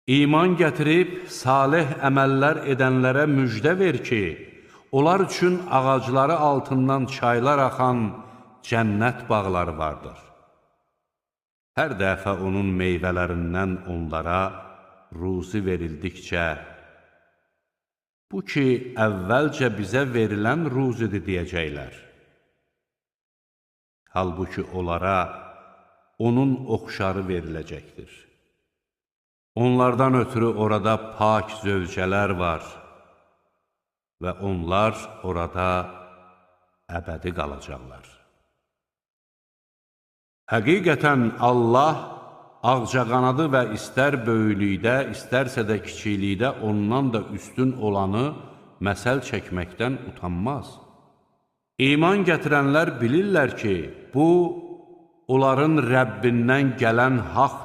İman gətirib, salih əməllər edənlərə müjdə ver ki, onlar üçün ağacları altından çaylar axan cənnət bağları vardır. Hər dəfə onun meyvələrindən onlara ruzi verildikcə, bu ki, əvvəlcə bizə verilən ruzidir deyəcəklər. Halbuki onlara onun oxşarı veriləcəkdir. Onlardan ötürü orada pak zövcələr var və onlar orada əbədi qalacaqlar. Həqiqətən Allah ağcaqanadı və istər böyüklükdə, istərsə də kiçiklikdə ondan da üstün olanı məsəl çəkməkdən utanmaz. İman gətirənlər bilirlər ki, bu, onların Rəbbindən gələn haqdır.